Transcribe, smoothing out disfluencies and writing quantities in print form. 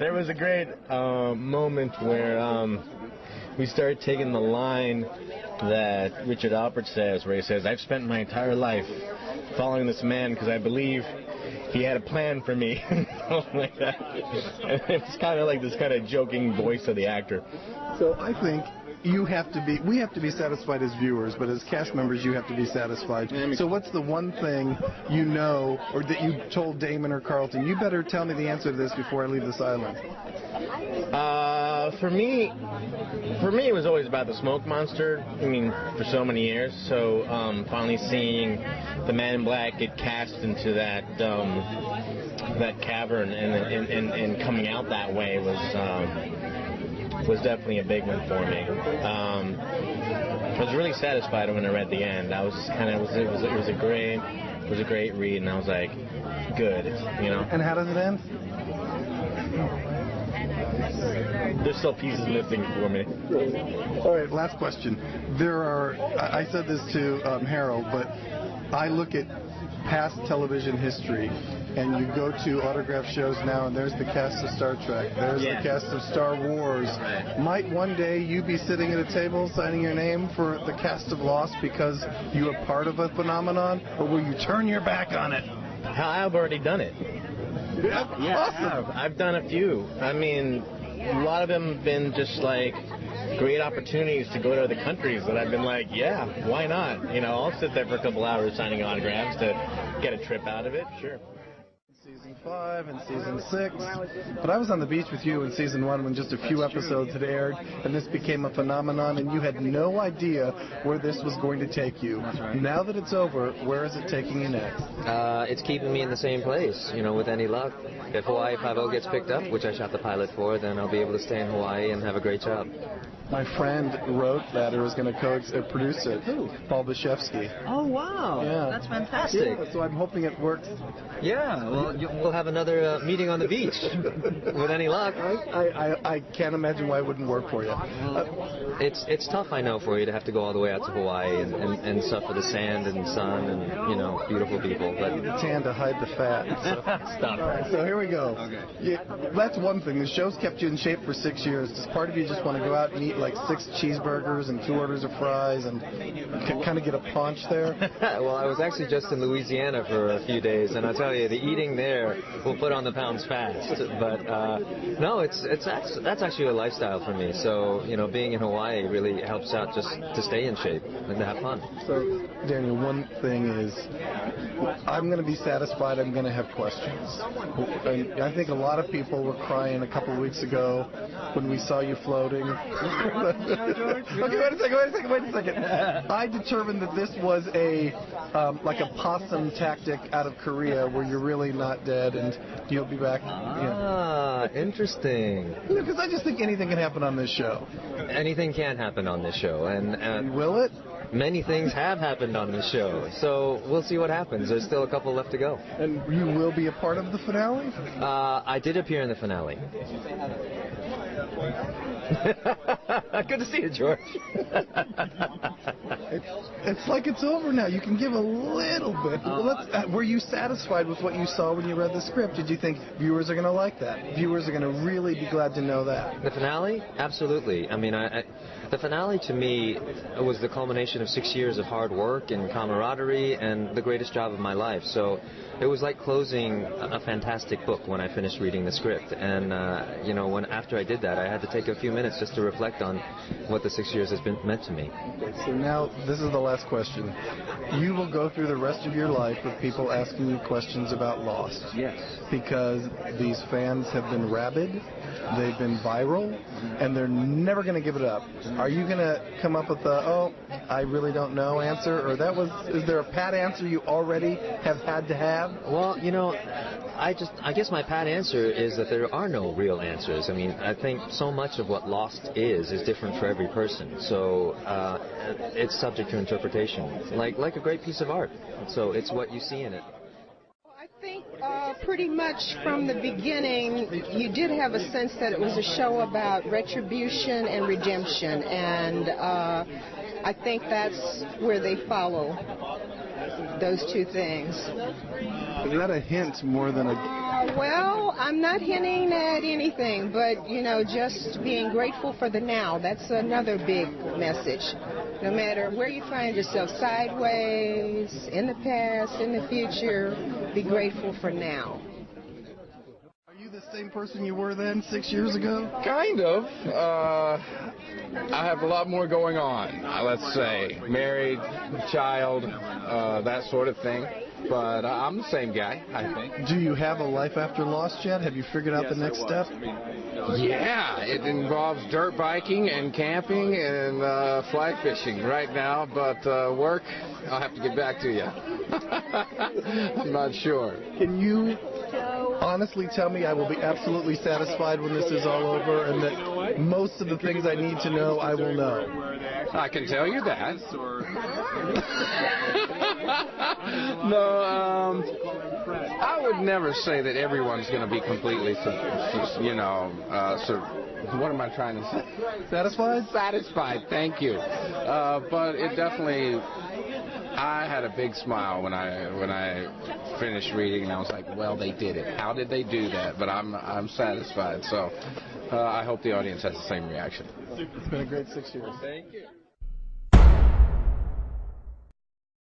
There was a great moment where we started taking the line that Richard Alpert says, where he says, "I've spent my entire life following this man because I believe he had a plan for me." Like that. And it's kind of like this kind of joking voice of the actor. So I think we have to be satisfied as viewers, but as cast members, you have to be satisfied. So what's the one thing you know, or that you told Damon or Carlton, you better tell me the answer to this before I leave this island? For me, it was always about the smoke monster. I mean, for so many years. So finally seeing the Man in Black get cast into that cavern and coming out that way was definitely a big one for me. I was really satisfied when I read the end. I was it was a great read, and I was like, good, you know. And how does it end? There's still pieces missing for me. All right, last question. I said this to Harold, but I look at past television history, and you go to autograph shows now, and there's the cast of Star Trek, there's the cast of Star Wars. Right. Might one day you be sitting at a table signing your name for the cast of Lost because you are part of a phenomenon, or will you turn your back on it? I've already done it. Yeah, awesome. I've done a few. I mean, a lot of them have been just like great opportunities to go to other countries that I've been like, yeah, why not? You know, I'll sit there for a couple hours signing autographs to get a trip out of it, sure. Season 5 and Season 6. But I was on the beach with you in Season 1 when just a few episodes had aired, and this became a phenomenon, and you had no idea where this was going to take you. Right. Now that it's over, where is it taking you next? It's keeping me in the same place, you know, with any luck. If Hawaii 5-0 gets picked up, which I shot the pilot for, then I'll be able to stay in Hawaii and have a great job. My friend wrote that, or was going to produce it. Who? Paul Bashevsky. Oh, wow. Yeah. That's fantastic. Yeah, so I'm hoping it works. Yeah, well, we'll have another meeting on the beach, with any luck. I can't imagine why it wouldn't work for you. It's tough, I know, for you to have to go all the way out to Hawaii and suffer the sand and sun and, you know, beautiful people. But the tan to hide the fat. So. Stop. Right, so here we go. Okay. Yeah, that's one thing. The show's kept you in shape for 6 years. Does part of you just want to go out and eat like 6 cheeseburgers and 2 orders of fries and kind of get a paunch there? Well, I was actually just in Louisiana for a few days, and I tell you, the eating there will put on the pounds fast. But no, that's actually a lifestyle for me. So, you know, being in Hawaii really helps out just to stay in shape and to have fun. So, Daniel, one thing is, I'm going to be satisfied. I'm going to have questions. I think a lot of people were crying a couple of weeks ago when we saw you floating. Okay, wait a second. I determined that this was like a possum tactic out of Korea where you're really not dead and you'll be back. Interesting. Because I just think anything can happen on this show. Anything can happen on this show. And will it? Many things have happened on this show, so we'll see what happens. There's still a couple left to go. And you will be a part of the finale? I did appear in the finale. Good to see you, George. It's like it's over now. You can give a little bit. Were you satisfied with what you saw when you read the script? Did you think viewers are going to like that? Viewers are going to really be glad to know that. The finale? Absolutely. I mean, the finale to me was the culmination of 6 years of hard work and camaraderie and the greatest job of my life. So it was like closing a fantastic book when I finished reading the script. And, you know, after I did that, I had to take a few minutes just to reflect on what the 6 years has meant to me. So now, this is the last question. You will go through the rest of your life with people asking you questions about Lost. Yes. Because these fans have been rabid, they've been viral, and they're never going to give it up. Are you going to come up with I really don't know answer? Or is there a pat answer you already have had to have? Well, you know, I guess my pat answer is that there are no real answers. I mean, I think so much of what Lost is different for every person. So it's subject to interpretation, like a great piece of art. So it's what you see in it. I think pretty much from the beginning, you did have a sense that it was a show about retribution and redemption, and I think that's where they follow. those two things. Is that a hint more than a... Well, I'm not hinting at anything, but, just being grateful for the now. That's another big message. No matter where you find yourself, sideways, in the past, in the future, be grateful for now. Are you the same person you were then 6 years ago? Kind of. I have a lot more going on, let's say. Married, child, that sort of thing. But I'm the same guy, I think. Do you have a life after Lost yet? Have you figured out the next step? Yeah, it involves dirt biking and camping and fly fishing right now. But work, I'll have to get back to you. I'm not sure. Can you honestly tell me I will be absolutely satisfied when this is all over and that most of the things I need to know, I will know? I can tell you that. No, I would never say that everyone's going to be completely, what am I trying to say? Satisfied? Satisfied, thank you. But it definitely, I had a big smile when I finished reading, and I was like, well, they did it. How did they do that? But I'm satisfied. So I hope the audience has the same reaction. It's been a great 6 years. Thank you.